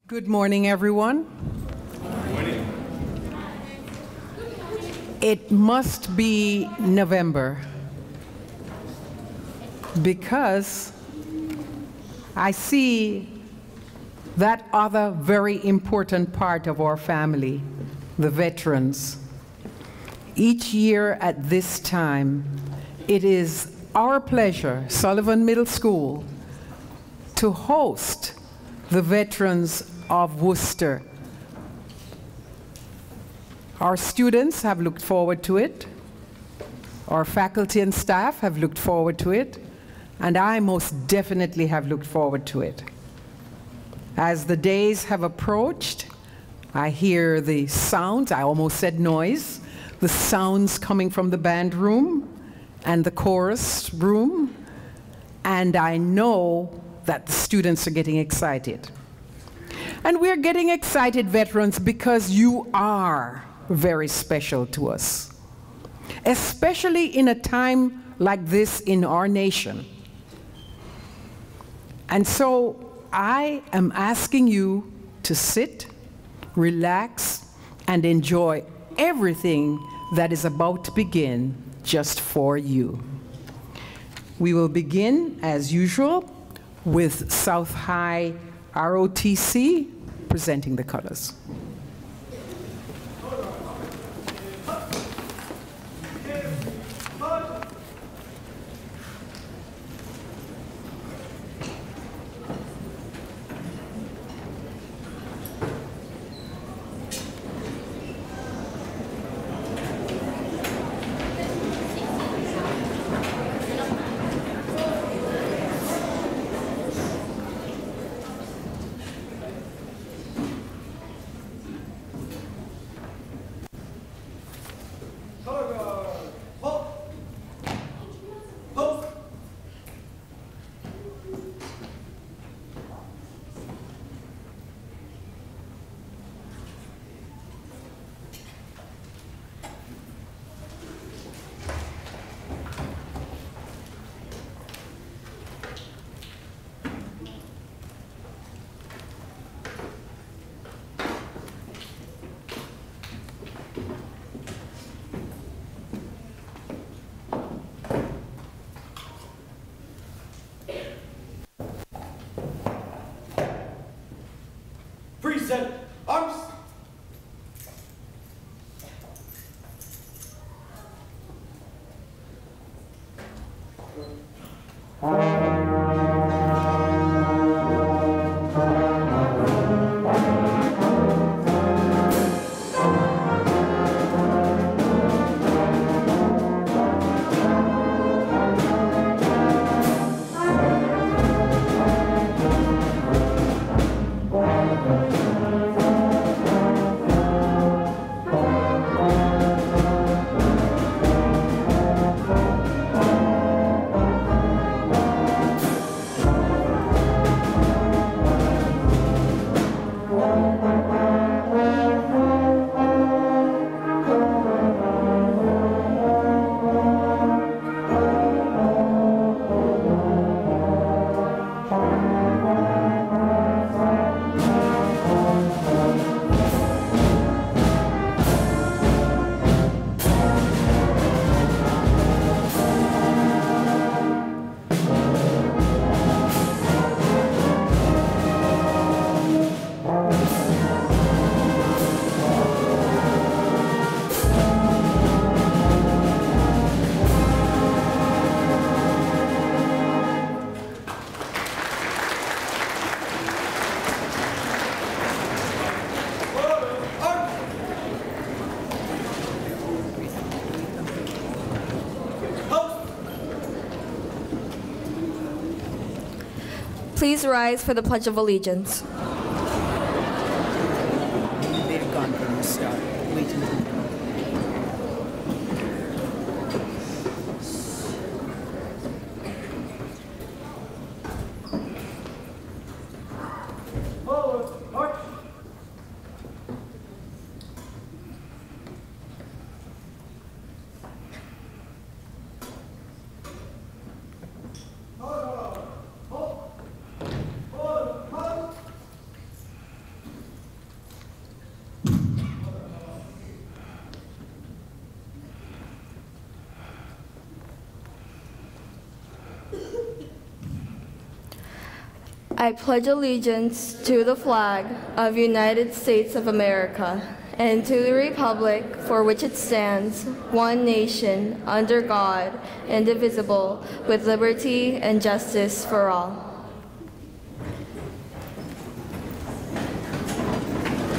Good morning, everyone. Good morning. It must be November because I see that other very important part of our family, the veterans. Each year at this time, it is our pleasure, Sullivan Middle School, to host the veterans of Worcester. Our students have looked forward to it. Our faculty and staff have looked forward to it. And I most definitely have looked forward to it. As the days have approached, I hear the sounds, I almost said noise, the sounds coming from the band room and the chorus room, and I know that the students are getting excited. And we're getting excited, veterans, because you are very special to us, especially in a time like this in our nation. And so I am asking you to sit, relax, and enjoy everything that is about to begin just for you. We will begin, as usual, with South High NROTC presenting the colors. Present arms. Please rise for the Pledge of Allegiance. They're gone from the start. Wait a minute. I pledge allegiance to the flag of the United States of America and to the republic for which it stands, one nation, under God, indivisible, with liberty and justice for all.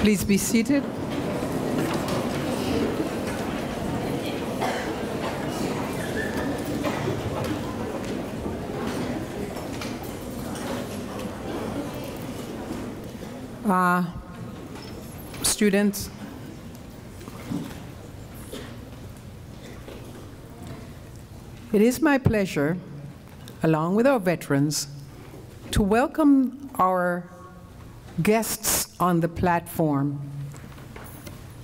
Please be seated. Students, it is my pleasure, along with our veterans, to welcome our guests on the platform.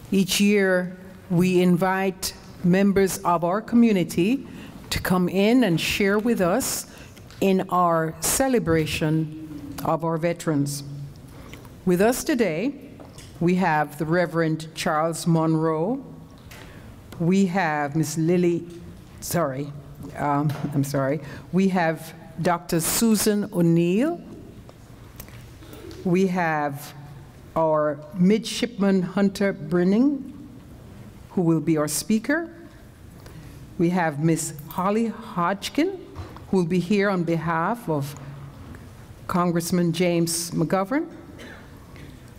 Each year, we invite members of our community to come in and share with us in our celebration of our veterans. With us today, we have the Reverend Charles Monroe. We have Miss Lily, we have Dr. Susan O'Neill. We have our Midshipman Hunter Brining, who will be our speaker. We have Miss Holly Hodgkin, who will be here on behalf of Congressman James McGovern.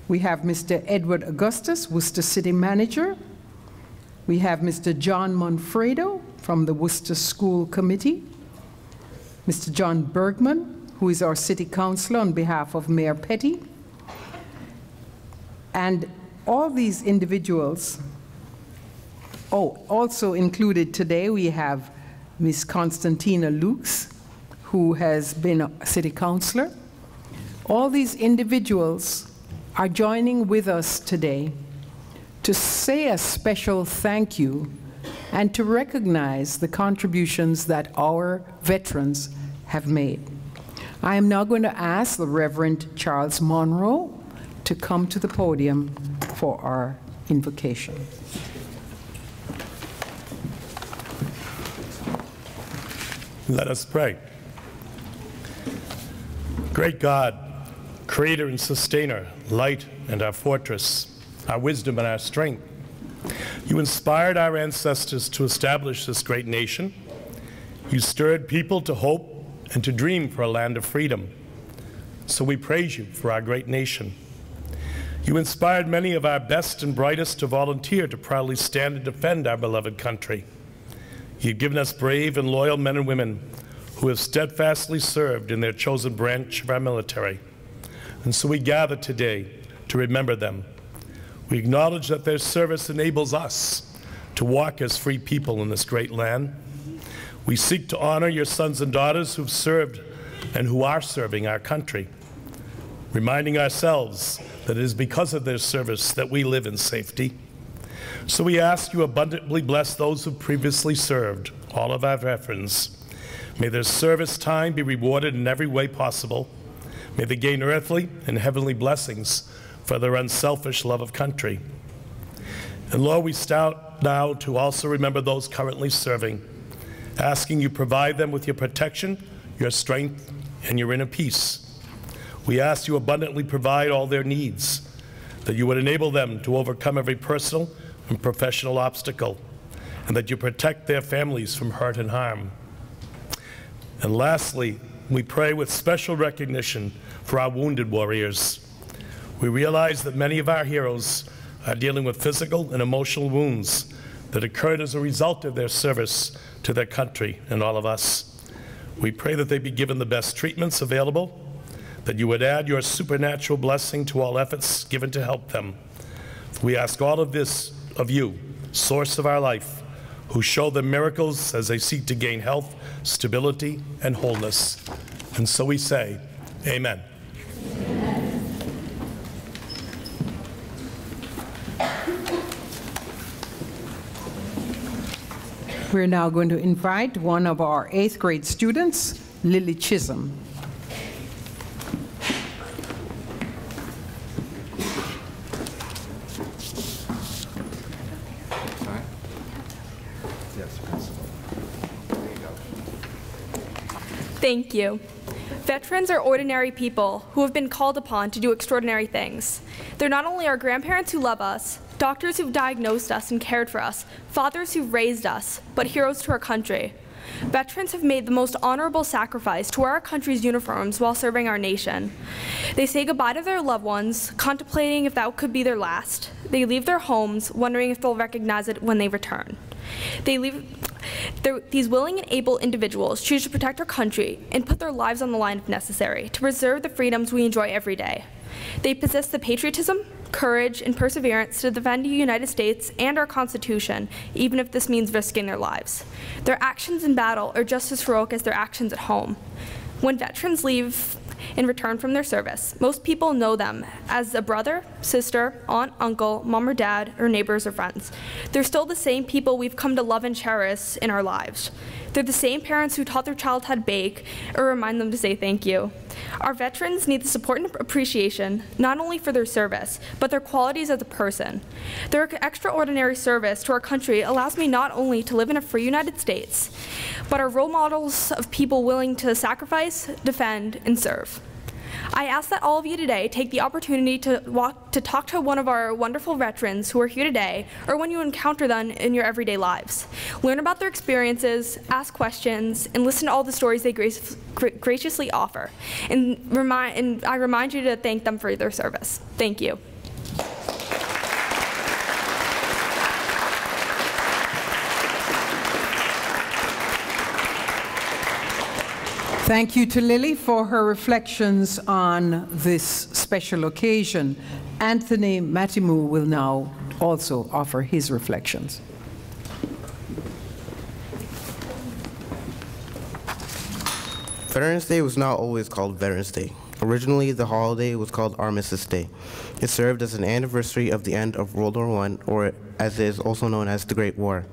We have Mr. Edward Augustus, Worcester City Manager. We have Mr. John Monfredo from the Worcester School Committee. Mr. John Bergman, who is our City Councilor on behalf of Mayor Petty. And all these individuals, also included today, we have Ms. Constantina Lukes, who has been a City Councilor. All these individuals are joining with us today to say a special thank you and to recognize the contributions that our veterans have made. I am now going to ask the Reverend Charles Monroe to come to the podium for our invocation. Let us pray. Great God, Creator and Sustainer, light and our fortress, our wisdom and our strength, you inspired our ancestors to establish this great nation. You stirred people to hope and to dream for a land of freedom. So we praise you for our great nation. You inspired many of our best and brightest to volunteer to proudly stand and defend our beloved country. You've given us brave and loyal men and women who have steadfastly served in their chosen branch of our military. And so we gather today to remember them. We acknowledge that their service enables us to walk as free people in this great land. We seek to honor your sons and daughters who've served and who are serving our country, reminding ourselves that it is because of their service that we live in safety. So we ask you abundantly bless those who previously served, all of our veterans. May their service time be rewarded in every way possible. May they gain earthly and heavenly blessings for their unselfish love of country. And Lord, we start now to also remember those currently serving, asking you provide them with your protection, your strength, and your inner peace. We ask you abundantly provide all their needs, that you would enable them to overcome every personal and professional obstacle, and that you protect their families from hurt and harm. And lastly, we pray with special recognition for our wounded warriors. We realize that many of our heroes are dealing with physical and emotional wounds that occurred as a result of their service to their country and all of us. We pray that they be given the best treatments available, that you would add your supernatural blessing to all efforts given to help them. We ask all of this of you, source of our life, who show them miracles as they seek to gain health, stability, and wholeness. And so we say, amen. We're now going to invite one of our 8th grade students, Lily Chisholm. Thank you. Veterans are ordinary people who have been called upon to do extraordinary things. They're not only our grandparents who love us, doctors who've diagnosed us and cared for us, fathers who've raised us, but heroes to our country. Veterans have made the most honorable sacrifice to wear our country's uniforms while serving our nation. They say goodbye to their loved ones, contemplating if that could be their last. They leave their homes, wondering if they'll recognize it when they return. These willing and able individuals choose to protect our country and put their lives on the line if necessary to preserve the freedoms we enjoy every day. They possess the patriotism, courage, and perseverance to defend the United States and our Constitution, even if this means risking their lives. Their actions in battle are just as heroic as their actions at home. When veterans leave and return from their service, most people know them as a brother, sister, aunt, uncle, mom or dad, or neighbors or friends. They're still the same people we've come to love and cherish in our lives. They're the same parents who taught their child how to bake or remind them to say thank you. Our veterans need the support and appreciation, not only for their service, but their qualities as a person. Their extraordinary service to our country allows me not only to live in a free United States, but are role models of people willing to sacrifice, defend, and serve. I ask that all of you today take the opportunity to talk to one of our wonderful veterans who are here today, or when you encounter them in your everyday lives. Learn about their experiences, ask questions, and listen to all the stories they graciously offer. And I remind you to thank them for their service. Thank you. Thank you to Lily for her reflections on this special occasion. Anthony Matimu will now also offer his reflections. Veterans Day was not always called Veterans Day. Originally, the holiday was called Armistice Day. It served as an anniversary of the end of World War I, or as it is also known as the Great War.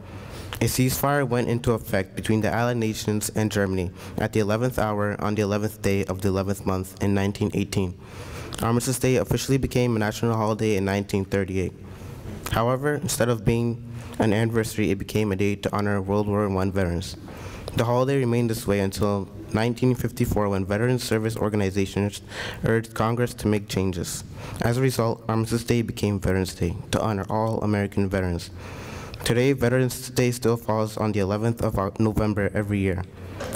A ceasefire went into effect between the Allied nations and Germany at the 11th hour on the 11th day of the 11th month in 1918. Armistice Day officially became a national holiday in 1938. However, instead of being an anniversary, it became a day to honor World War I veterans. The holiday remained this way until 1954, when veteran service organizations urged Congress to make changes. As a result, Armistice Day became Veterans Day, to honor all American veterans. Today, Veterans Day still falls on the 11th of November every year.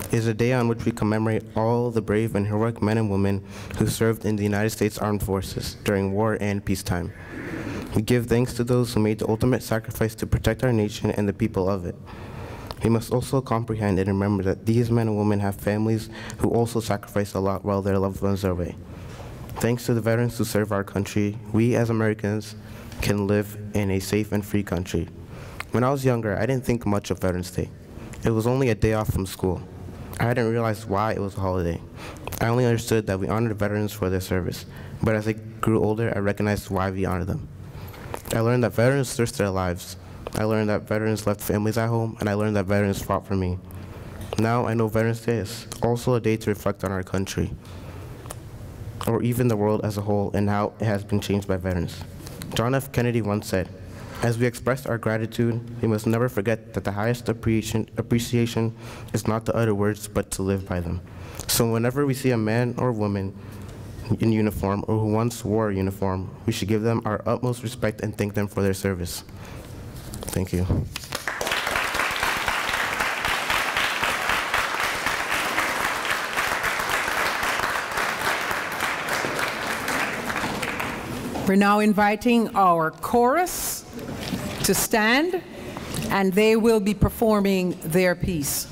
It is a day on which we commemorate all the brave and heroic men and women who served in the United States Armed Forces during war and peacetime. We give thanks to those who made the ultimate sacrifice to protect our nation and the people of it. We must also comprehend and remember that these men and women have families who also sacrifice a lot while their loved ones are away. Thanks to the veterans who serve our country, we as Americans can live in a safe and free country. When I was younger, I didn't think much of Veterans Day. It was only a day off from school. I hadn't realized why it was a holiday. I only understood that we honored veterans for their service, but as I grew older, I recognized why we honor them. I learned that veterans risked their lives. I learned that veterans left families at home, and I learned that veterans fought for me. Now I know Veterans Day is also a day to reflect on our country, or even the world as a whole, and how it has been changed by veterans. John F. Kennedy once said, "As we express our gratitude, we must never forget that the highest appreciation is not to utter words, but to live by them." So whenever we see a man or woman in uniform, or who once wore a uniform, we should give them our utmost respect and thank them for their service. Thank you. We're now inviting our chorus to stand, and they will be performing their piece.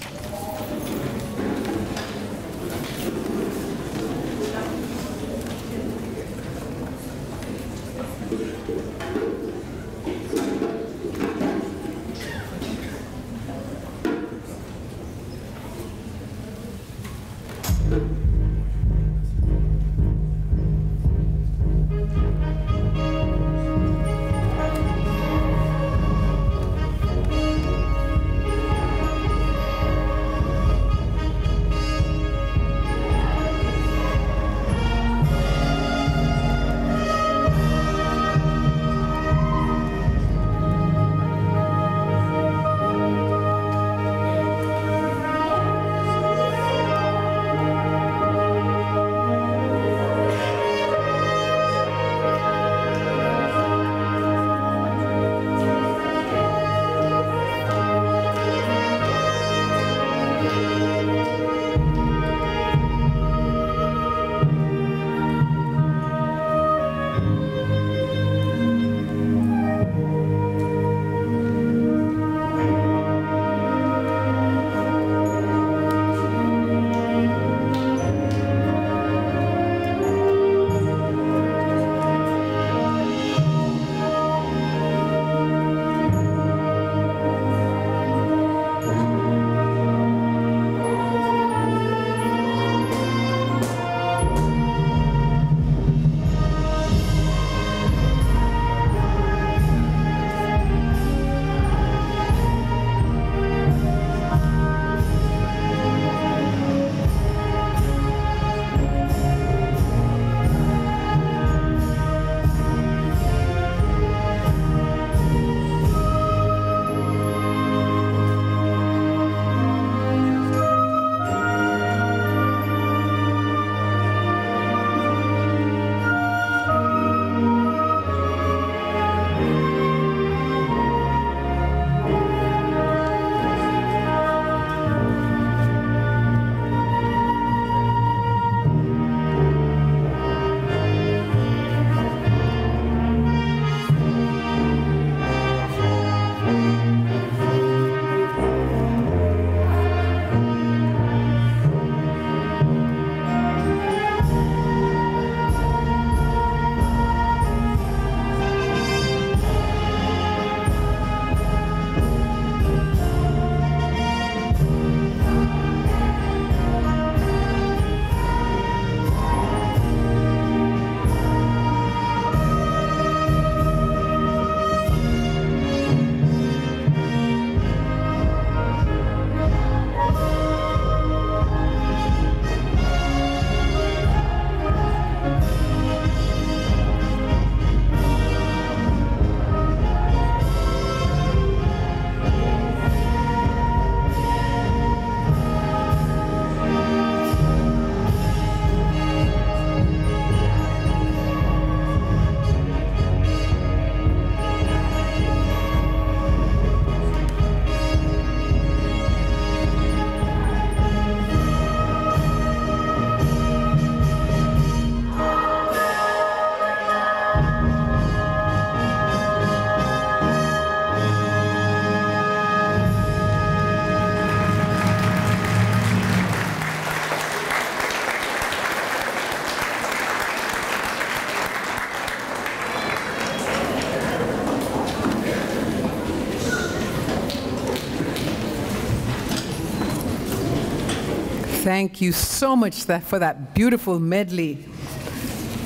Thank you so much for that beautiful medley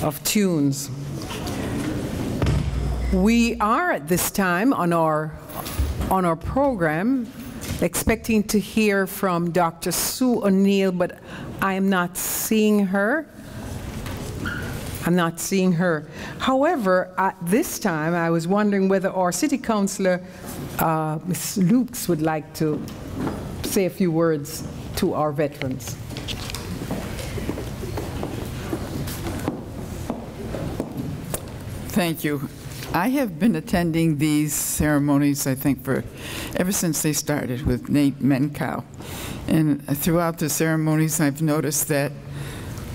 of tunes. We are at this time on our program expecting to hear from Dr. Sue O'Neill, but I am not seeing her. I'm not seeing her. However, at this time, I was wondering whether our City Councilor, Ms. Lukes, would like to say a few words to our veterans. Thank you. I have been attending these ceremonies, I think, ever since they started with Nate Menkow. And throughout the ceremonies, I've noticed that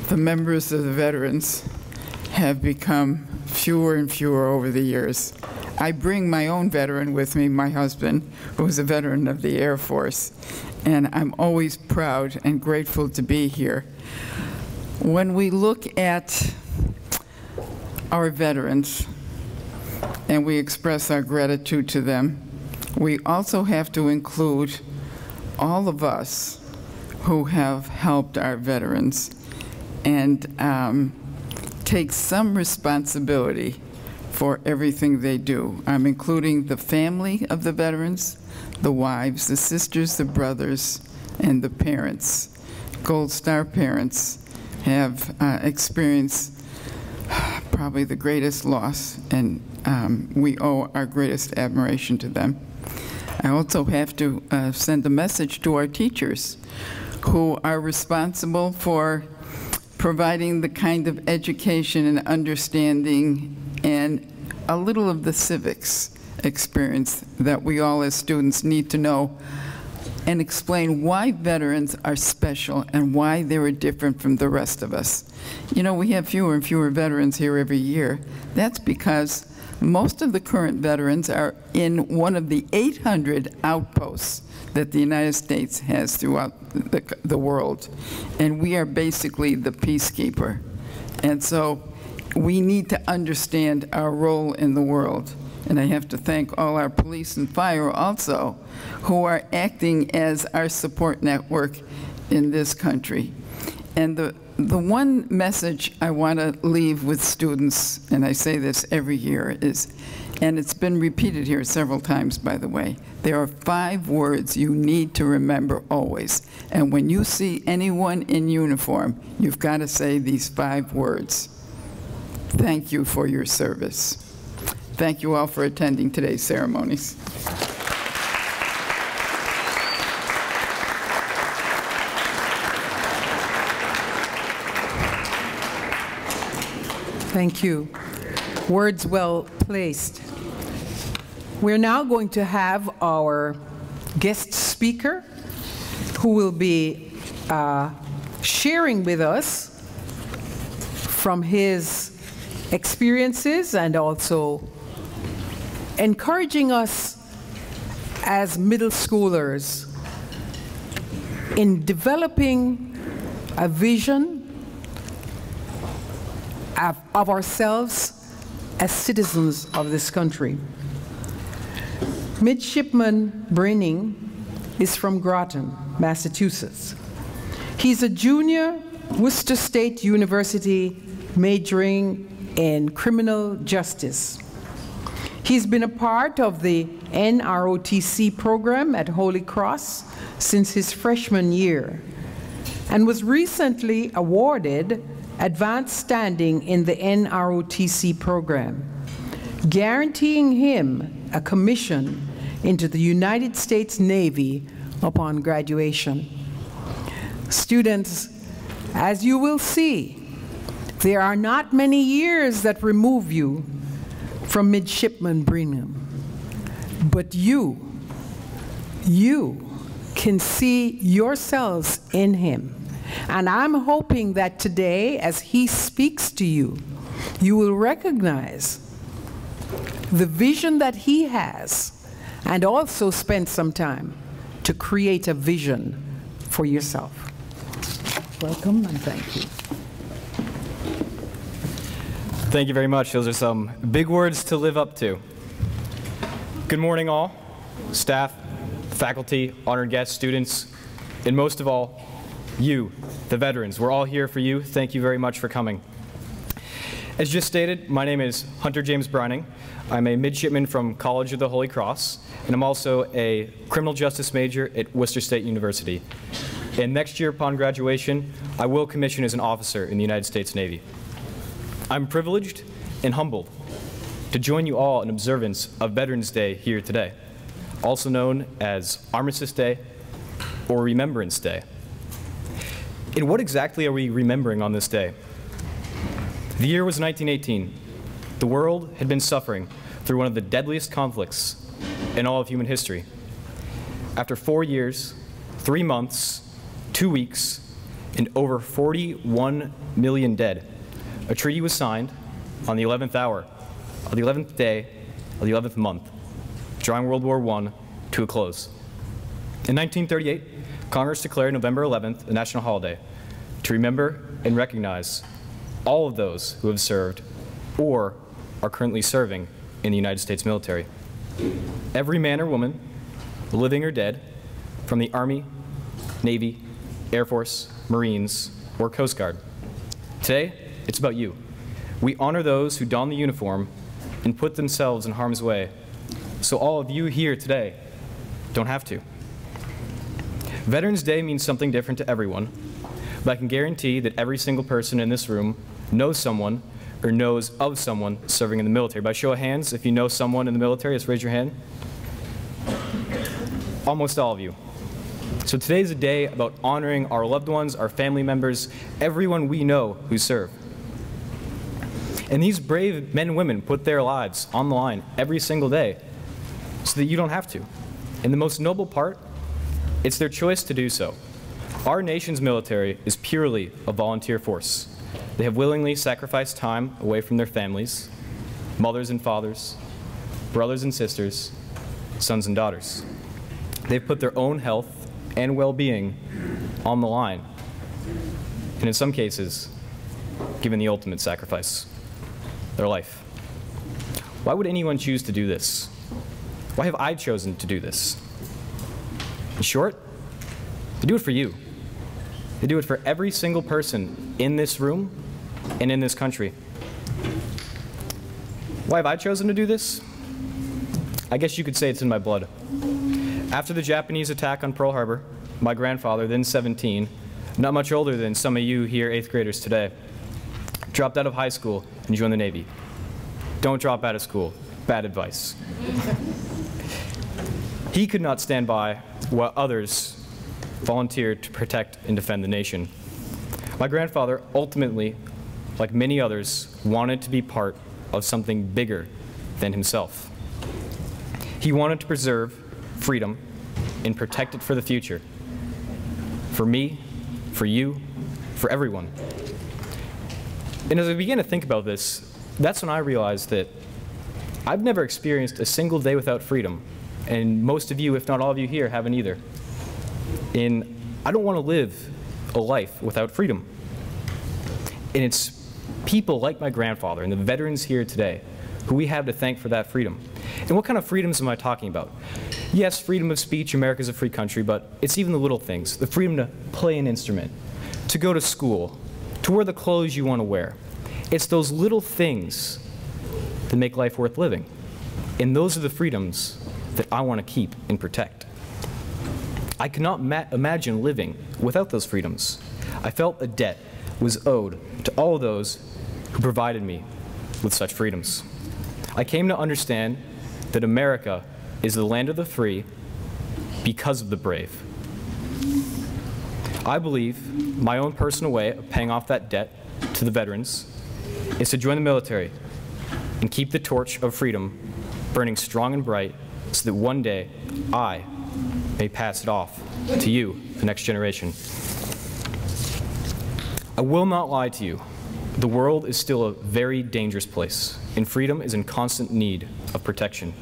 the members of the veterans have become fewer and fewer over the years. I bring my own veteran with me, my husband, who is a veteran of the Air Force, and I'm always proud and grateful to be here. When we look at our veterans and we express our gratitude to them, we also have to include all of us who have helped our veterans and take some responsibility for everything they do. I'm including the family of the veterans, the wives, the sisters, the brothers, and the parents. Gold Star parents have experienced probably the greatest loss, and we owe our greatest admiration to them. I also have to send a message to our teachers who are responsible for providing the kind of education and understanding and a little of the civics experience that we all as students need to know and explain why veterans are special and why they were different from the rest of us. You know, we have fewer and fewer veterans here every year. That's because most of the current veterans are in one of the 800 outposts that the United States has throughout the world. And we are basically the peacekeeper. And so we need to understand our role in the world. And I have to thank all our police and fire also, who are acting as our support network in this country. And the one message I want to leave with students, and I say this every year, is, and it's been repeated here several times, by the way, there are 5 words you need to remember always. And when you see anyone in uniform, you've got to say these 5 words. Thank you for your service. Thank you all for attending today's ceremonies. Thank you. Words well placed. We're now going to have our guest speaker who will be sharing with us from his experiences and also encouraging us as middle schoolers in developing a vision of ourselves as citizens of this country. Midshipman Brining is from Groton, Massachusetts. He's a junior, Worcester State University, majoring in criminal justice. He's been a part of the NROTC program at Holy Cross since his freshman year and was recently awarded advanced standing in the NROTC program, guaranteeing him a commission into the United States Navy upon graduation. Students, as you will see, there are not many years that remove you from Midshipman Brining, but you can see yourselves in him. And I'm hoping that today, as he speaks to you, you will recognize the vision that he has and also spend some time to create a vision for yourself. Welcome and thank you. Thank you very much. Those are some big words to live up to. Good morning, all, staff, faculty, honored guests, students, and most of all, you, the veterans, we're all here for you. Thank you very much for coming. As just stated, my name is Hunter James Brining. I'm a midshipman from College of the Holy Cross, and I'm also a criminal justice major at Worcester State University. And next year upon graduation, I will commission as an officer in the United States Navy. I'm privileged and humbled to join you all in observance of Veterans Day here today, also known as Armistice Day or Remembrance Day. And what exactly are we remembering on this day? The year was 1918. The world had been suffering through one of the deadliest conflicts in all of human history. After 4 years, 3 months, 2 weeks, and over 41 million dead, a treaty was signed on the 11th hour of the 11th day of the 11th month, drawing World War I to a close. In 1938, Congress declared November 11th a national holiday to remember and recognize all of those who have served or are currently serving in the United States military. Every man or woman, living or dead, from the Army, Navy, Air Force, Marines, or Coast Guard. Today, it's about you. We honor those who don the uniform and put themselves in harm's way, so all of you here today don't have to. Veterans Day means something different to everyone, but I can guarantee that every single person in this room knows someone or knows of someone serving in the military. By show of hands, if you know someone in the military, just raise your hand. Almost all of you. So today is a day about honoring our loved ones, our family members, everyone we know who serve. And these brave men and women put their lives on the line every single day so that you don't have to. And the most noble part, it's their choice to do so. Our nation's military is purely a volunteer force. They have willingly sacrificed time away from their families, mothers and fathers, brothers and sisters, sons and daughters. They've put their own health and well-being on the line, and in some cases, given the ultimate sacrifice, their life. Why would anyone choose to do this? Why have I chosen to do this? In short, they do it for you. They do it for every single person in this room and in this country. Why have I chosen to do this? I guess you could say it's in my blood. After the Japanese attack on Pearl Harbor, my grandfather, then 17, not much older than some of you here 8th graders today, dropped out of high school and joined the Navy. Don't drop out of school. Bad advice. He could not stand by while others volunteered to protect and defend the nation. My grandfather ultimately, like many others, wanted to be part of something bigger than himself. He wanted to preserve freedom and protect it for the future. For me, for you, for everyone. And as I began to think about this, that's when I realized that I've never experienced a single day without freedom. And most of you, if not all of you here, haven't either. And I don't want to live a life without freedom. And it's people like my grandfather and the veterans here today who we have to thank for that freedom. And what kind of freedoms am I talking about? Yes, freedom of speech, America's a free country, but it's even the little things. The freedom to play an instrument, to go to school, to wear the clothes you want to wear. It's those little things that make life worth living. And those are the freedoms that I want to keep and protect. I cannot imagine living without those freedoms. I felt a debt was owed to all of those who provided me with such freedoms. I came to understand that America is the land of the free because of the brave. I believe my own personal way of paying off that debt to the veterans is to join the military and keep the torch of freedom burning strong and bright so that one day I may pass it off to you, the next generation. I will not lie to you. The world is still a very dangerous place, and freedom is in constant need of protection.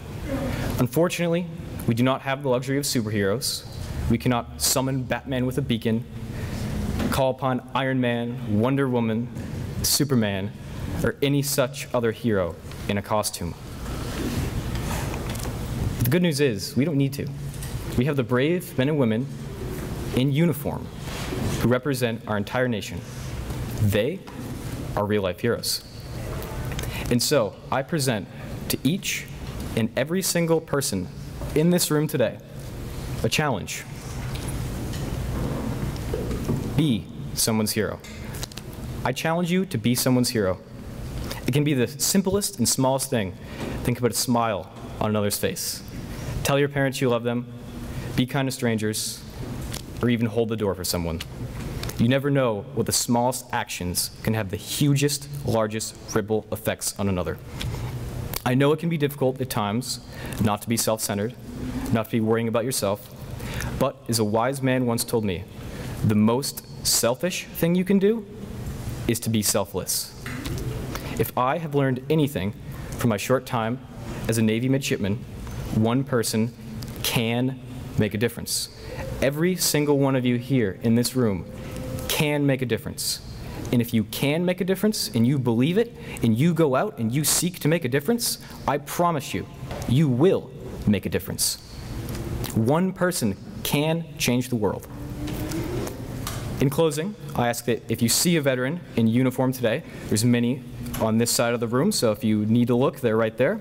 Unfortunately, we do not have the luxury of superheroes. We cannot summon Batman with a beacon, call upon Iron Man, Wonder Woman, Superman, or any such other hero in a costume. The good news is, we don't need to. We have the brave men and women in uniform who represent our entire nation. They are real-life heroes. And so, I present to each and every single person in this room today a challenge. Be someone's hero. I challenge you to be someone's hero. It can be the simplest and smallest thing. Think about a smile on another's face. Tell your parents you love them, be kind to strangers, or even hold the door for someone. You never know what the smallest actions can have the hugest, largest ripple effects on another. I know it can be difficult at times not to be self-centered, not to be worrying about yourself, but as a wise man once told me, the most selfish thing you can do is to be selfless. If I have learned anything from my short time as a Navy midshipman, one person can make a difference. Every single one of you here in this room can make a difference. And if you can make a difference, and you believe it, and you go out and you seek to make a difference, I promise you, you will make a difference. One person can change the world. In closing, I ask that if you see a veteran in uniform today, there's many on this side of the room, so if you need to look, they're right there.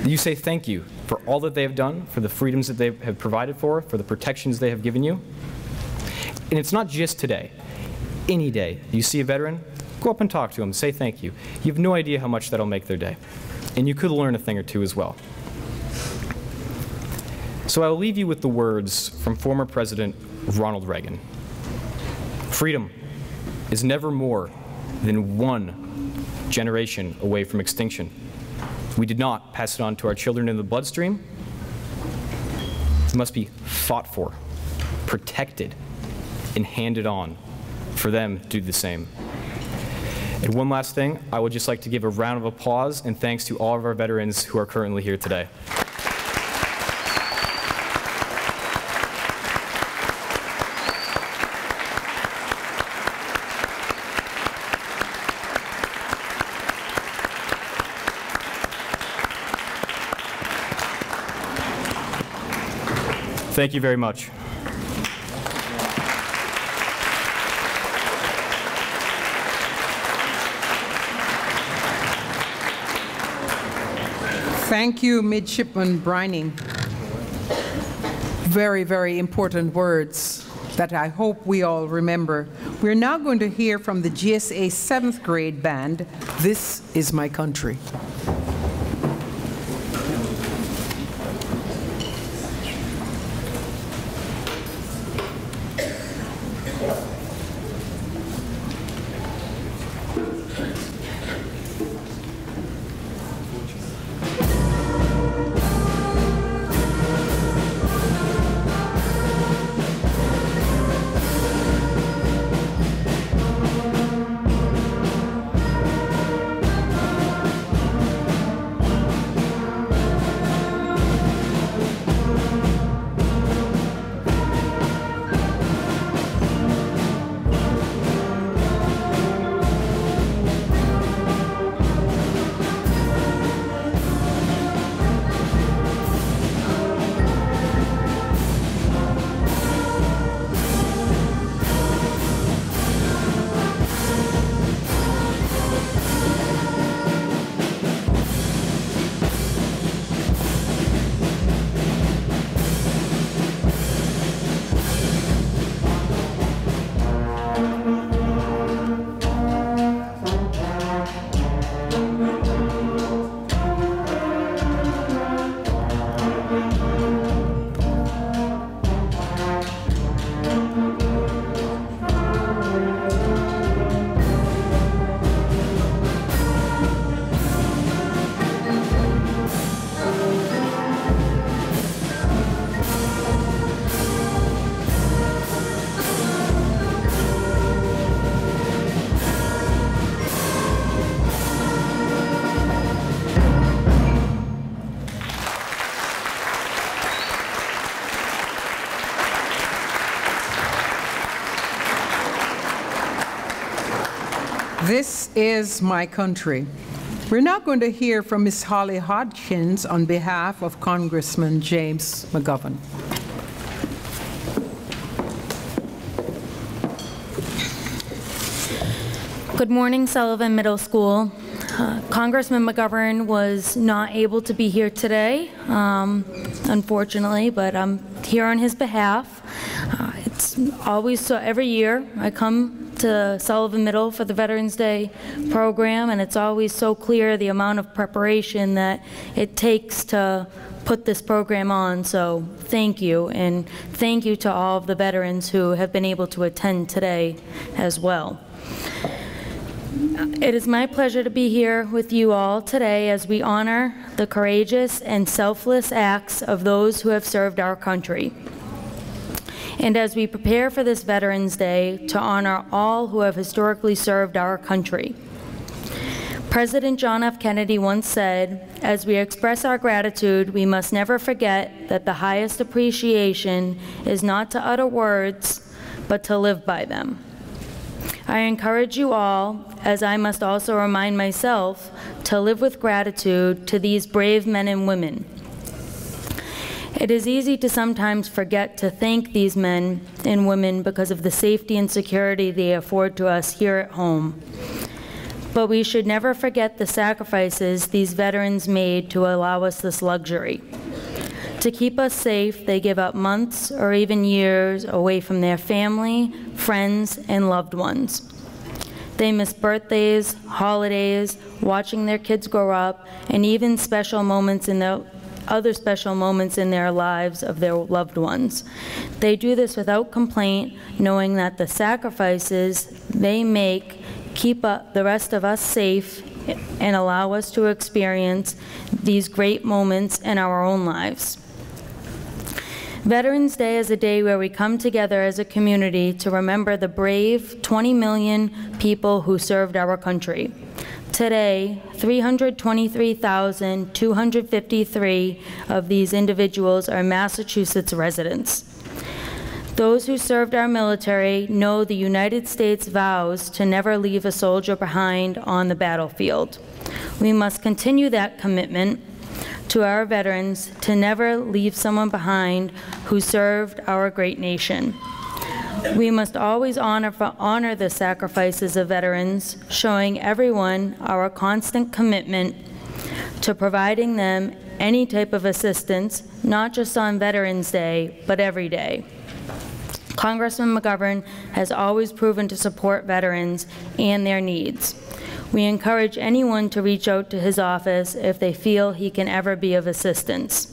You say thank you for all that they have done, for the freedoms that they have provided for the protections they have given you. And it's not just today. Any day you see a veteran, go up and talk to them, say thank you. You have no idea how much that'll make their day. And you could learn a thing or two as well. So I'll leave you with the words from former President Ronald Reagan. Freedom is never more than one generation away from extinction. We did not pass it on to our children in the bloodstream. It must be fought for, protected, and handed on for them to do the same. And one last thing, I would just like to give a round of applause and thanks to all of our veterans who are currently here today. Thank you very much. Thank you, Midshipman Brining. Very, very important words that I hope we all remember. We're now going to hear from the GSA 7th grade band, This Is My Country. This is my country. We're now going to hear from Ms. Holly Hodgkins on behalf of Congressman James McGovern. Good morning, Sullivan Middle School. Congressman McGovern was not able to be here today, unfortunately, but I'm here on his behalf. It's always so every year I come to Sullivan Middle for the Veterans Day program, and it's always so clear the amount of preparation that it takes to put this program on. So thank you, and thank you to all of the veterans who have been able to attend today as well. It is my pleasure to be here with you all today as we honor the courageous and selfless acts of those who have served our country. And as we prepare for this Veterans Day to honor all who have historically served our country. President John F. Kennedy once said, "As we express our gratitude, we must never forget that the highest appreciation is not to utter words, but to live by them." I encourage you all, as I must also remind myself, to live with gratitude to these brave men and women. It is easy to sometimes forget to thank these men and women because of the safety and security they afford to us here at home. But we should never forget the sacrifices these veterans made to allow us this luxury. To keep us safe, they give up months or even years away from their family, friends, and loved ones. They miss birthdays, holidays, watching their kids grow up, and even special moments in their other special moments in their lives of their loved ones. They do this without complaint, knowing that the sacrifices they make keep the rest of us safe and allow us to experience these great moments in our own lives. Veterans Day is a day where we come together as a community to remember the brave 20 million people who served our country. Today, 323,253 of these individuals are Massachusetts residents. Those who served our military know the United States vows to never leave a soldier behind on the battlefield. We must continue that commitment to our veterans to never leave someone behind who served our great nation. We must always honor the sacrifices of veterans, showing everyone our constant commitment to providing them any type of assistance, not just on Veterans Day, but every day. Congressman McGovern has always proven to support veterans and their needs. We encourage anyone to reach out to his office if they feel he can ever be of assistance.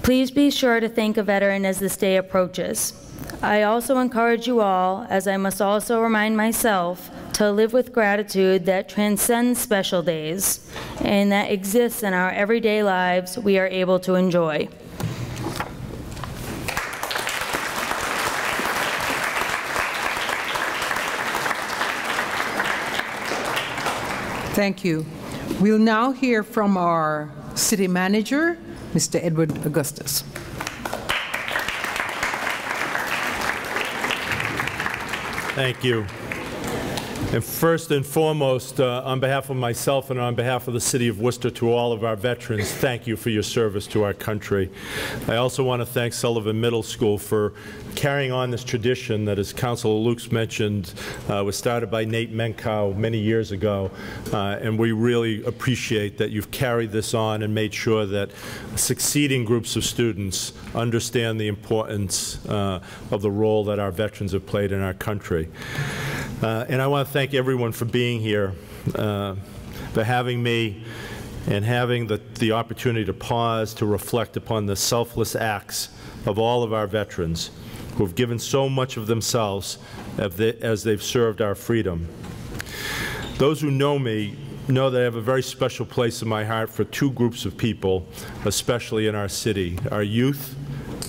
Please be sure to thank a veteran as this day approaches. I also encourage you all, as I must also remind myself, to live with gratitude that transcends special days and that exists in our everyday lives we are able to enjoy. Thank you. We'll now hear from our city manager, Mr. Edward Augustus. Thank you. And first and foremost, on behalf of myself and on behalf of the City of Worcester, to all of our veterans, thank you for your service to our country. I also want to thank Sullivan Middle School for carrying on this tradition that, as Councilor Lukes mentioned, was started by Nate Menkow many years ago, and we really appreciate that you've carried this on and made sure that succeeding groups of students understand the importance of the role that our veterans have played in our country. And I want to thank everyone for being here, for having me, and having the opportunity to pause to reflect upon the selfless acts of all of our veterans who have given so much of themselves as they've served our freedom. Those who know me know that I have a very special place in my heart for two groups of people, especially in our city, our youth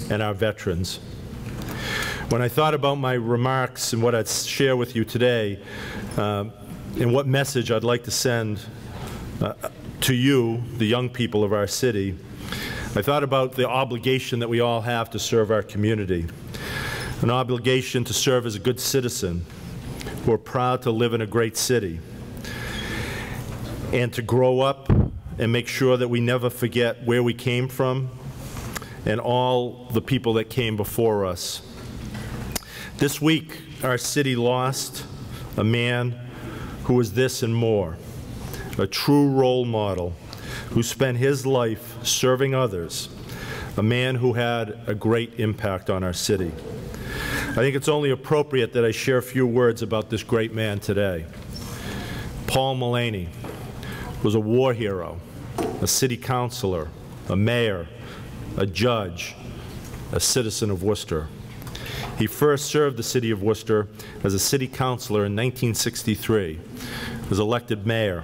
and our veterans. When I thought about my remarks and what I'd share with you today, and what message I'd like to send to you, the young people of our city, I thought about the obligation that we all have to serve our community, an obligation to serve as a good citizen who are proud to live in a great city, and to grow up and make sure that we never forget where we came from and all the people that came before us. This week, our city lost a man who was this and more, a true role model who spent his life serving others, a man who had a great impact on our city. I think it's only appropriate that I share a few words about this great man today. Paul Mullaney was a war hero, a city councilor, a mayor, a judge, a citizen of Worcester. He first served the city of Worcester as a city councilor in 1963, was elected mayor.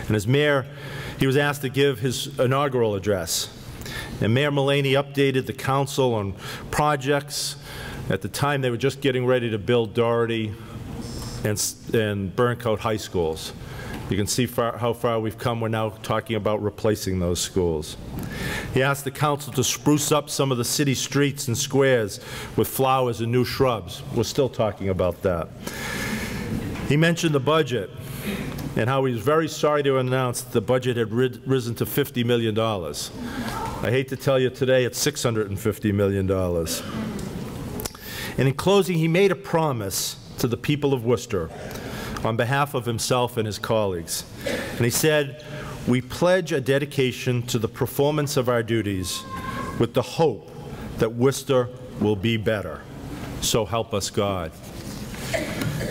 And as mayor, he was asked to give his inaugural address. And Mayor Mullaney updated the council on projects. At the time, they were just getting ready to build Doherty and Burncoat high schools. You can see how far we've come. We're now talking about replacing those schools. He asked the council to spruce up some of the city streets and squares with flowers and new shrubs. We're still talking about that. He mentioned the budget and how he was very sorry to announce the budget had risen to $50 million. I hate to tell you today it's $650 million. And in closing, he made a promise to the people of Worcester on behalf of himself and his colleagues. And he said, "We pledge a dedication to the performance of our duties with the hope that Worcester will be better. So help us God."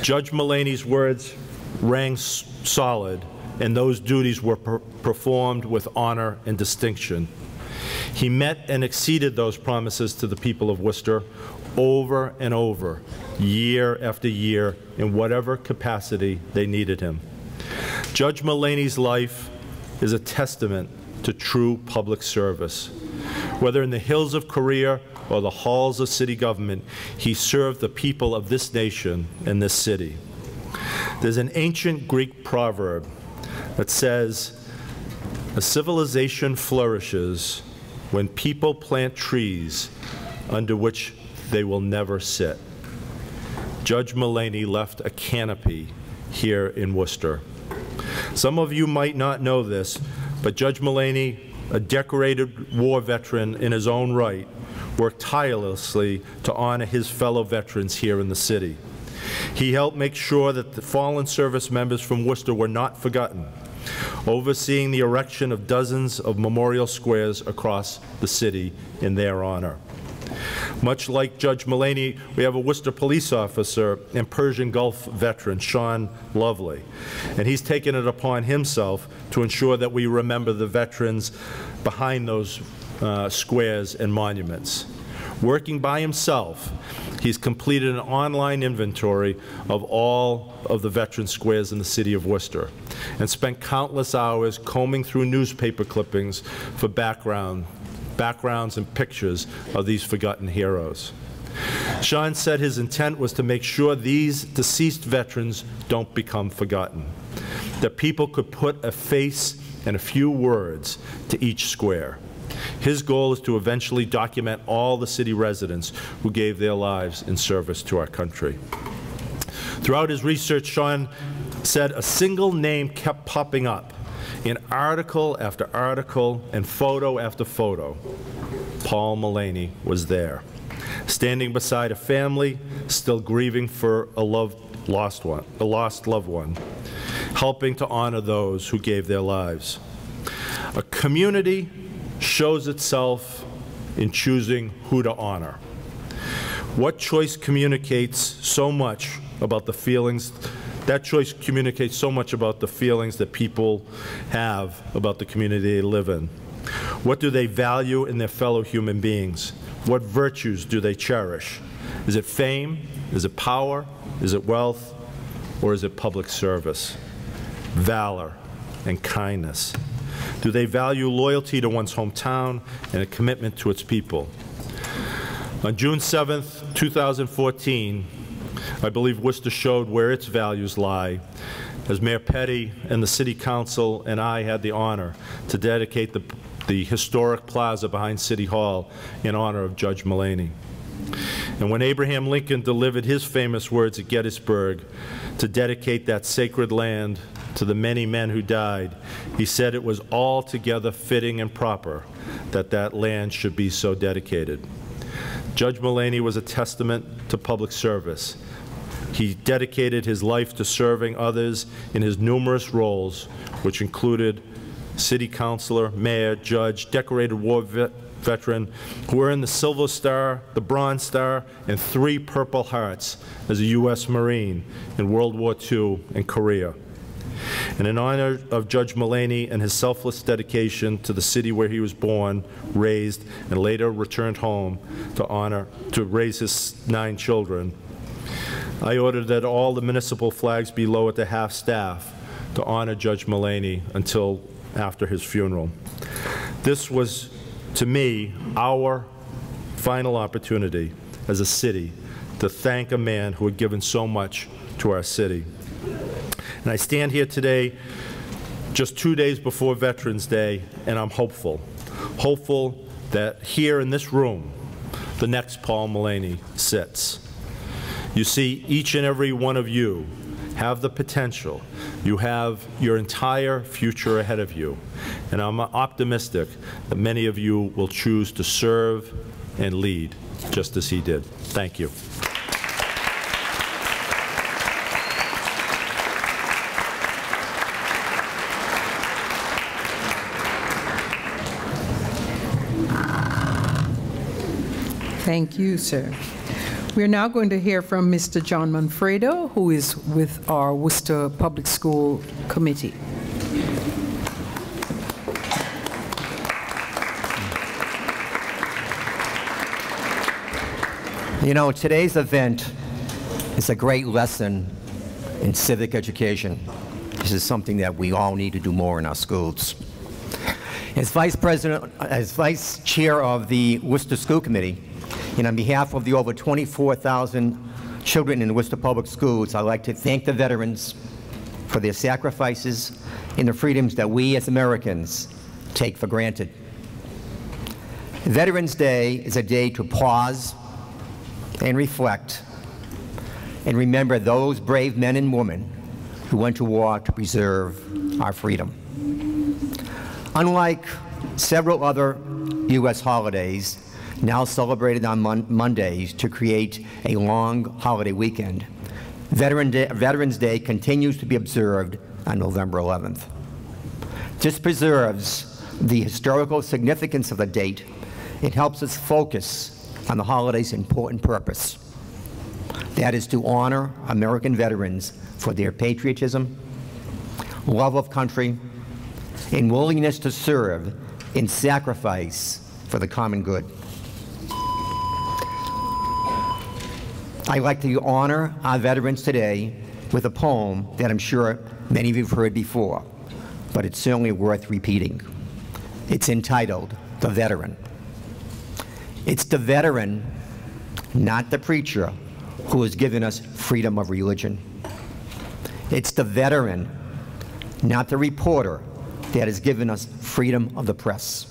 Judge Mullaney's words rang solid, and those duties were performed with honor and distinction. He met and exceeded those promises to the people of Worcester over and over, year after year, in whatever capacity they needed him. Judge Mullaney's life is a testament to true public service. Whether in the hills of Korea or the halls of city government, he served the people of this nation and this city. There's an ancient Greek proverb that says, "A civilization flourishes when people plant trees under which they will never sit." Judge Mullaney left a canopy here in Worcester. Some of you might not know this, but Judge Mullaney, a decorated war veteran in his own right, worked tirelessly to honor his fellow veterans here in the city. He helped make sure that the fallen service members from Worcester were not forgotten, overseeing the erection of dozens of memorial squares across the city in their honor. Much like Judge Mullaney, we have a Worcester police officer and Persian Gulf veteran, Sean Lovely, and he's taken it upon himself to ensure that we remember the veterans behind those squares and monuments. Working by himself, he's completed an online inventory of all of the veteran squares in the city of Worcester and spent countless hours combing through newspaper clippings for backgrounds and pictures of these forgotten heroes. Sean said his intent was to make sure these deceased veterans don't become forgotten, that people could put a face and a few words to each square. His goal is to eventually document all the city residents who gave their lives in service to our country. Throughout his research, Sean said a single name kept popping up in article after article and photo after photo. Paul Mullaney was there, standing beside a family still grieving for a lost loved one, helping to honor those who gave their lives. A community shows itself in choosing who to honor. What choice communicates so much about the feelings? That choice communicates so much about the feelings that people have about the community they live in. What do they value in their fellow human beings? What virtues do they cherish? Is it fame? Is it power? Is it wealth? Or is it public service? Valor and kindness. Do they value loyalty to one's hometown and a commitment to its people? On June 7th, 2014, I believe Worcester showed where its values lie, as Mayor Petty and the City Council and I had the honor to dedicate the historic plaza behind City Hall in honor of Judge Mullaney. And when Abraham Lincoln delivered his famous words at Gettysburg to dedicate that sacred land to the many men who died, he said it was altogether fitting and proper that that land should be so dedicated. Judge Mullaney was a testament to public service, He dedicated his life to serving others in his numerous roles, which included city councilor, mayor, judge, decorated war veteran, who earned the Silver Star, the Bronze Star, and 3 Purple Hearts as a U.S. Marine in World War II and Korea. And in honor of Judge Mullaney and his selfless dedication to the city where he was born, raised, and later returned home to raise his 9 children, I ordered that all the municipal flags be lowered to half-staff to honor Judge Mullaney until after his funeral. This was, to me, our final opportunity as a city to thank a man who had given so much to our city. And I stand here today just 2 days before Veterans Day, and I'm hopeful that here in this room, the next Paul Mullaney sits. You see, each and every one of you have the potential. You have your entire future ahead of you. And I'm optimistic that many of you will choose to serve and lead, just as he did. Thank you. Thank you, sir. We're now going to hear from Mr. John Monfredo, who is with our Worcester Public School Committee. You know, today's event is a great lesson in civic education. This is something that we all need to do more in our schools. As Vice Chair of the Worcester School Committee, and on behalf of the over 24,000 children in the Worcester Public Schools, I'd like to thank the veterans for their sacrifices and the freedoms that we as Americans take for granted. Veterans Day is a day to pause and reflect and remember those brave men and women who went to war to preserve our freedom. Unlike several other U.S. holidays now celebrated on Mondays to create a long holiday weekend, Veterans Day continues to be observed on November 11th. This preserves the historical significance of the date. It helps us focus on the holiday's important purpose. That is to honor American veterans for their patriotism, love of country, and willingness to serve and sacrifice for the common good. I'd like to honor our veterans today with a poem that I'm sure many of you have heard before, but it's certainly worth repeating. It's entitled, "The Veteran." It's the veteran, not the preacher, who has given us freedom of religion. It's the veteran, not the reporter, that has given us freedom of the press.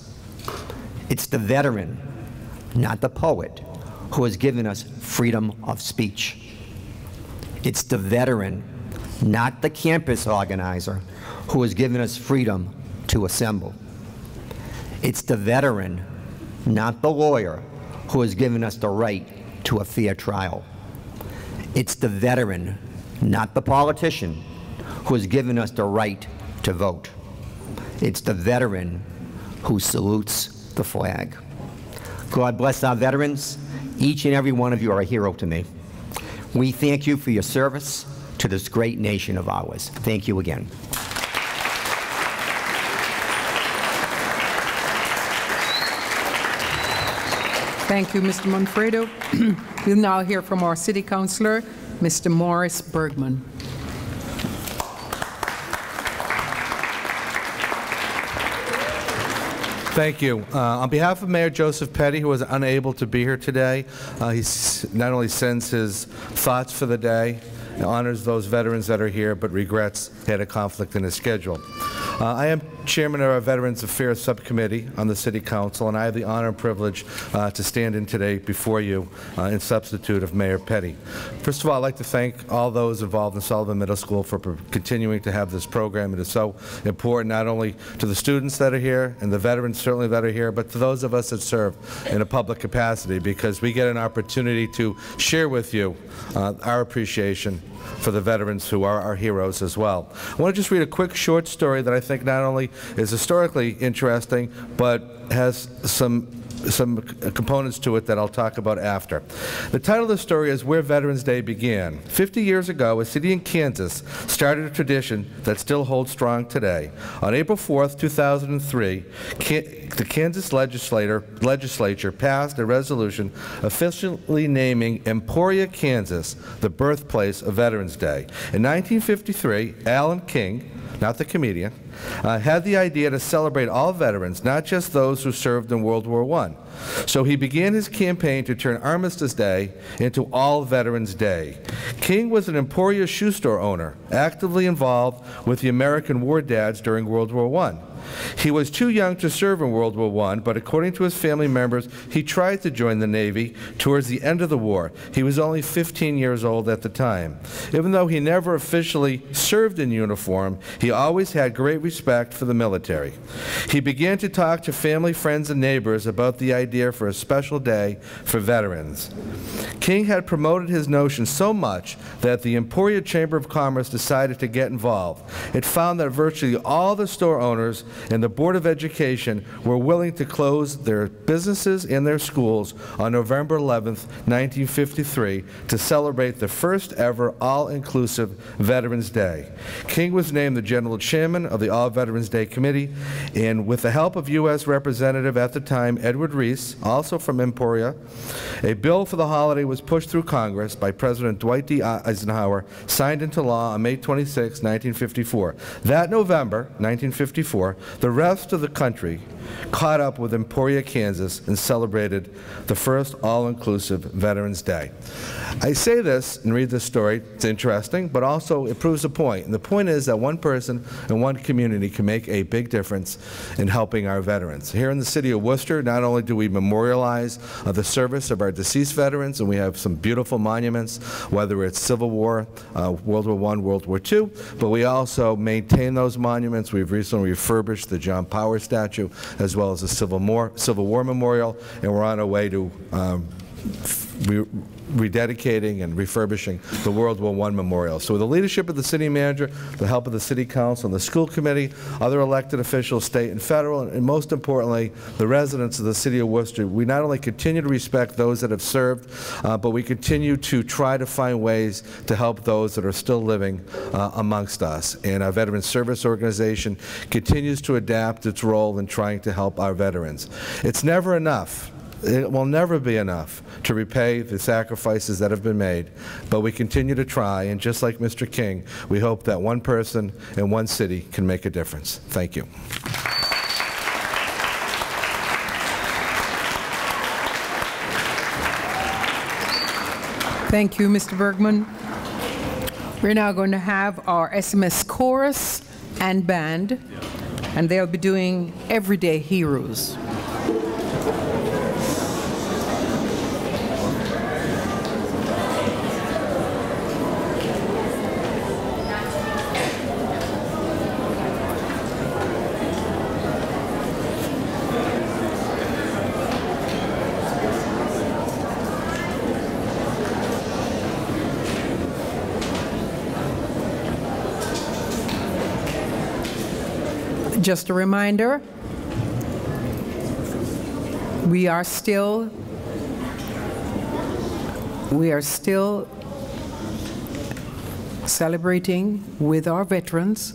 It's the veteran, not the poet, who has given us freedom of speech. It's the veteran, not the campus organizer, who has given us freedom to assemble. It's the veteran, not the lawyer, who has given us the right to a fair trial. It's the veteran, not the politician, who has given us the right to vote. It's the veteran who salutes the flag. God bless our veterans. Each and every one of you are a hero to me. We thank you for your service to this great nation of ours. Thank you again. Thank you, Mr. Monfredo. We'll now hear from our City Councilor, Mr. Morris Bergman. Thank you. On behalf of Mayor Joseph Petty, who was unable to be here today, he not only sends his thoughts for the day and honors those veterans that are here, but regrets he had a conflict in his schedule. I am chairman of our Veterans Affairs Subcommittee on the City Council, and I have the honor and privilege to stand in today before you in substitute of Mayor Petty. First of all, I'd like to thank all those involved in Sullivan Middle School for continuing to have this program. It is so important not only to the students that are here and the veterans certainly that are here, but to those of us that serve in a public capacity, because we get an opportunity to share with you our appreciation for the veterans who are our heroes as well. I want to just read a quick short story that I think not only is historically interesting, but has some components to it that I'll talk about after. The title of the story is Where Veterans Day Began. 50 years ago, a city in Kansas started a tradition that still holds strong today. On April 4th, 2003, the Kansas legislature passed a resolution officially naming Emporia, Kansas, the birthplace of Veterans Day. In 1953, Alan King, not the comedian, had the idea to celebrate all veterans, not just those who served in World War I. So he began his campaign to turn Armistice Day into All Veterans Day. King was an Emporia shoe store owner, actively involved with the American war dads during World War I. He was too young to serve in World War I, but according to his family members, he tried to join the Navy towards the end of the war. He was only 15 years old at the time. Even though he never officially served in uniform, he always had great respect for the military. He began to talk to family, friends, and neighbors about the idea for a special day for veterans. King had promoted his notion so much that the Emporia Chamber of Commerce decided to get involved. It found that virtually all the store owners and the Board of Education were willing to close their businesses and their schools on November 11th, 1953 to celebrate the first ever all-inclusive Veterans Day. King was named the General Chairman of the All Veterans Day Committee, and with the help of U.S. Representative at the time, Edward Reese, also from Emporia, a bill for the holiday was pushed through Congress by President Dwight D. Eisenhower, signed into law on May 26, 1954. That November, 1954, the rest of the country caught up with Emporia, Kansas, and celebrated the first all-inclusive Veterans Day. I say this and read this story, it's interesting, but also it proves a point. And the point is that one person and one community can make a big difference in helping our veterans. Here in the city of Worcester, not only do we memorialize the service of our deceased veterans, and we have some beautiful monuments, whether it's Civil War, World War I, World War II, but we also maintain those monuments. We've recently refurbished the John Power statue, as well as the Civil War Memorial, and we're on our way to rededicating and refurbishing the World War I Memorial. So with the leadership of the city manager, the help of the city council and the school committee, other elected officials, state and federal, and most importantly, the residents of the city of Worcester, we not only continue to respect those that have served, but we continue to try to find ways to help those that are still living amongst us. And our Veterans Service Organization continues to adapt its role in trying to help our veterans. It's never enough. It will never be enough to repay the sacrifices that have been made, but we continue to try, and just like Mr. King, we hope that one person in one city can make a difference. Thank you. Thank you, Mr. Bergman. We're now going to have our SMS chorus and band, and they'll be doing Everyday Heroes. Just a reminder, we are still celebrating with our veterans.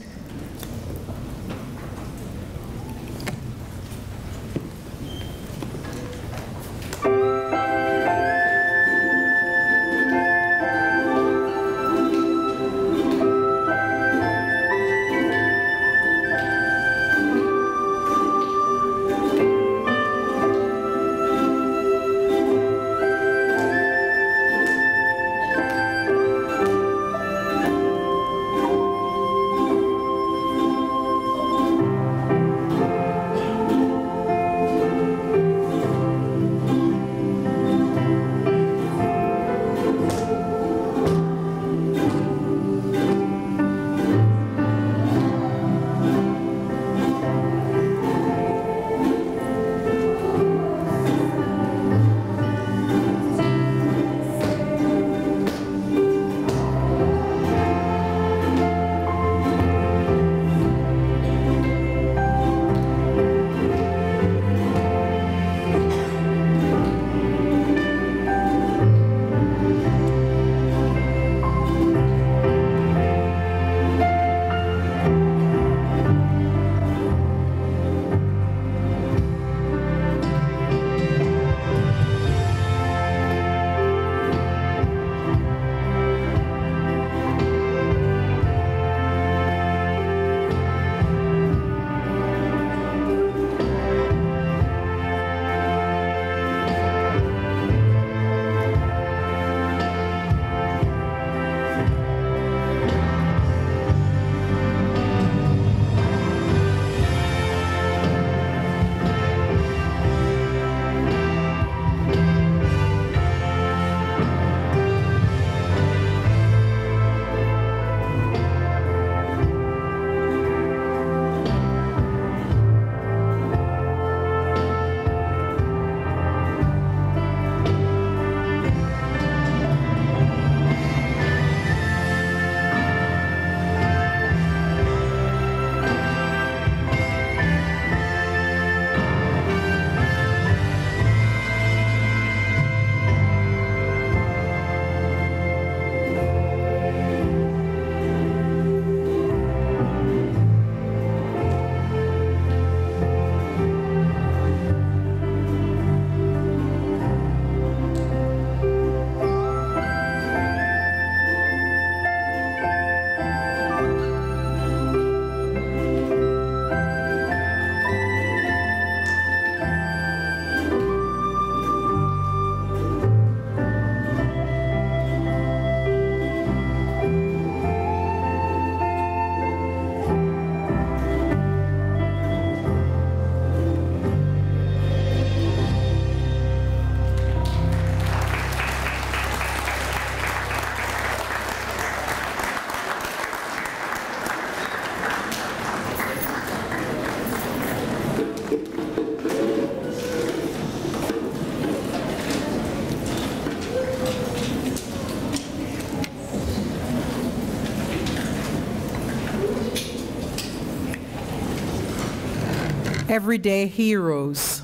everyday heroes.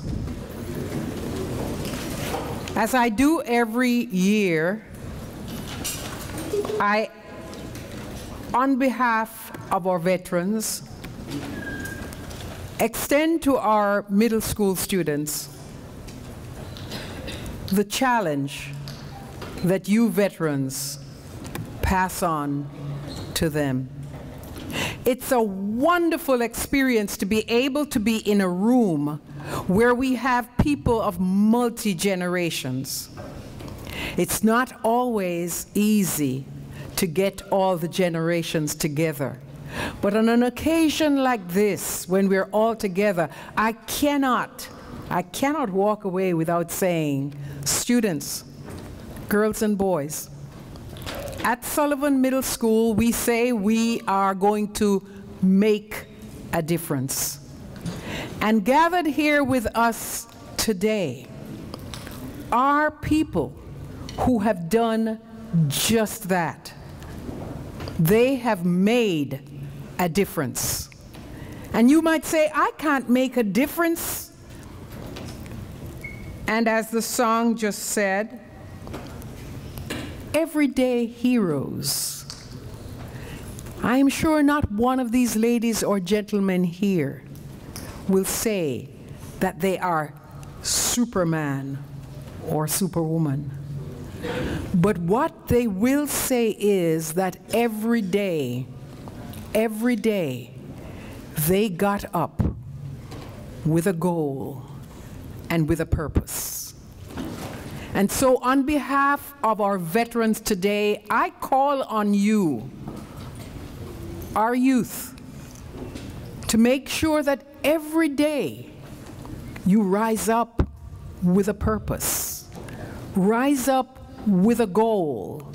As I do every year, on behalf of our veterans, extend to our middle school students the challenge that you veterans pass on to them. It's a wonderful experience to be able to be in a room where we have people of multi-generations. It's not always easy to get all the generations together. But on an occasion like this, when we're all together, I cannot walk away without saying, students, girls and boys, at Sullivan Middle School, we say we are going to make a difference. And gathered here with us today are people who have done just that. They have made a difference. And you might say, I can't make a difference. And as the song just said, everyday heroes. I am sure not one of these ladies or gentlemen here will say that they are Superman or Superwoman. But what they will say is that every day, they got up with a goal and with a purpose. And so on behalf of our veterans today, I call on you, our youth, to make sure that every day you rise up with a purpose, rise up with a goal,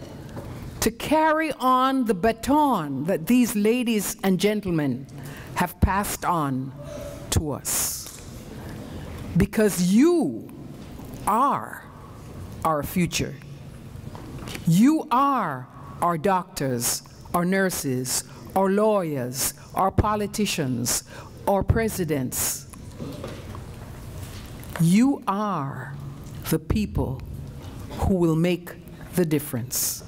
to carry on the baton that these ladies and gentlemen have passed on to us. Because you are our future. You are our doctors, our nurses, our lawyers, our politicians, our presidents. You are the people who will make the difference.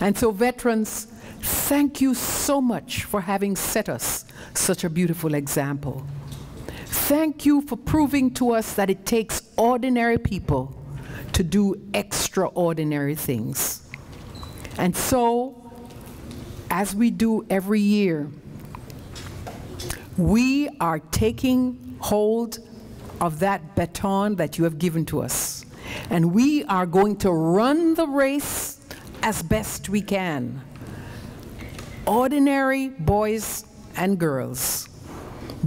And so veterans, thank you so much for having set us such a beautiful example. Thank you for proving to us that it takes ordinary people to do extraordinary things. And so, as we do every year, we are taking hold of that baton that you have given to us. And we are going to run the race as best we can. Ordinary boys and girls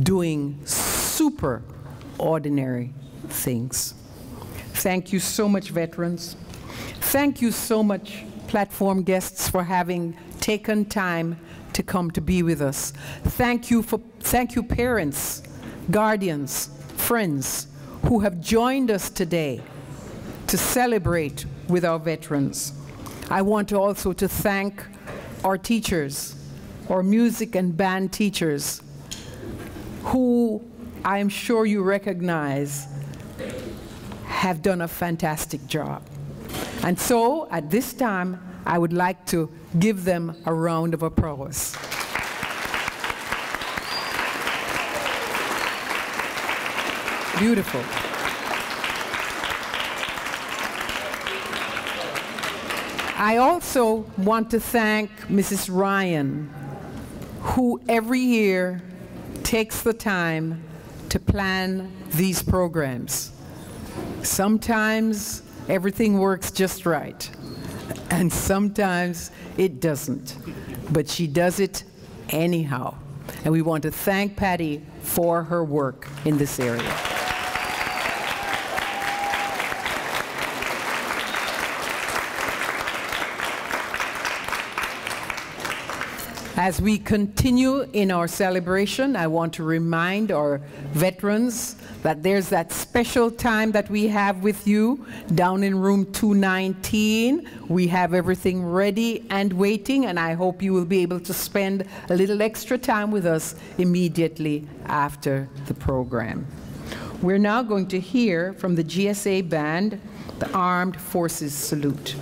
doing super ordinary things. Thank you so much, veterans. Thank you so much, platform guests, for having taken time to come to be with us. Thank you, parents, guardians, friends who have joined us today to celebrate with our veterans. I want also to thank our teachers, our music and band teachers, who I am sure you recognize have done a fantastic job. And so at this time, I would like to give them a round of applause. Beautiful. I also want to thank Mrs. Ryan, who every year takes the time to plan these programs. Sometimes everything works just right, and sometimes it doesn't, but she does it anyhow. And we want to thank Patty for her work in this area. As we continue in our celebration, I want to remind our veterans that there's that special time that we have with you down in room 219. We have everything ready and waiting, and I hope you will be able to spend a little extra time with us immediately after the program. We're now going to hear from the GSA Band, the Armed Forces Salute.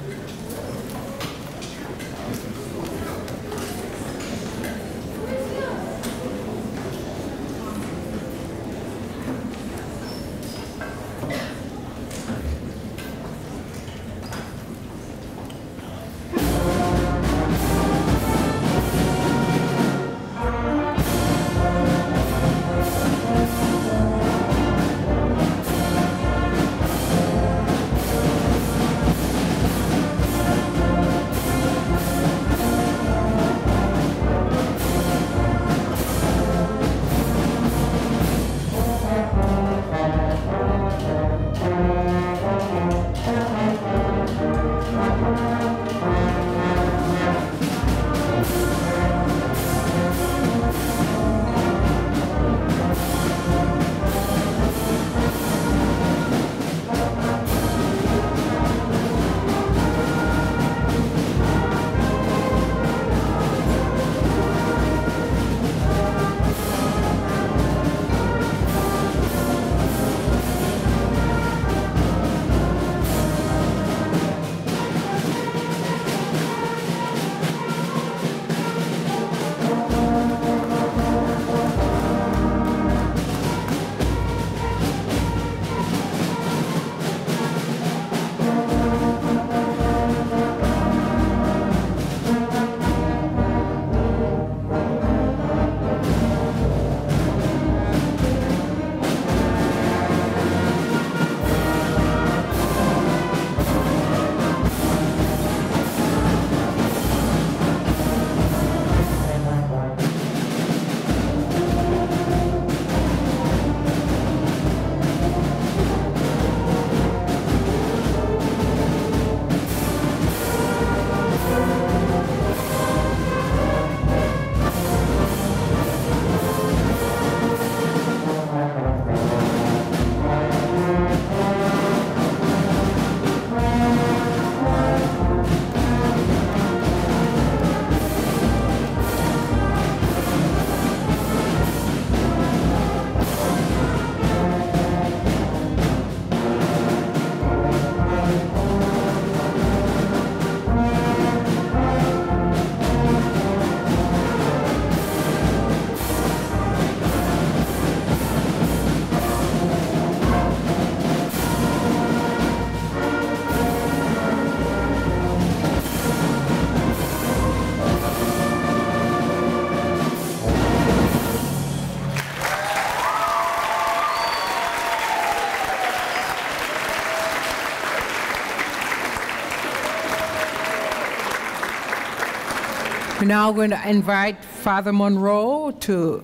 We're now going to invite Father Monroe to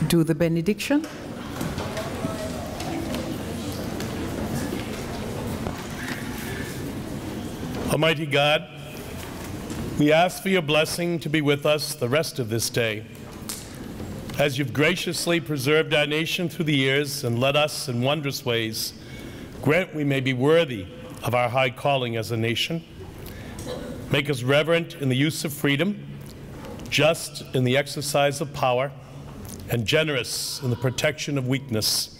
do the benediction. Almighty God, we ask for your blessing to be with us the rest of this day. As you've graciously preserved our nation through the years and led us in wondrous ways, grant we may be worthy of our high calling as a nation. Make us reverent in the use of freedom, just in the exercise of power, and generous in the protection of weakness.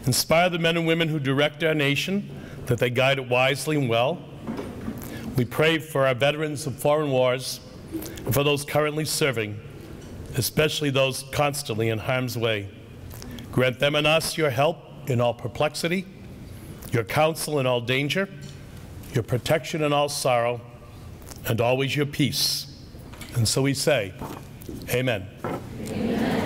Inspire the men and women who direct our nation, that they guide it wisely and well. We pray for our veterans of foreign wars and for those currently serving, especially those constantly in harm's way. Grant them and us your help in all perplexity, your counsel in all danger, your protection in all sorrow, and always your peace. And so we say, amen. Amen.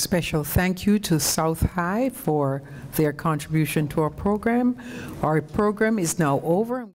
special thank you to South High for their contribution to our program. Our program is now over.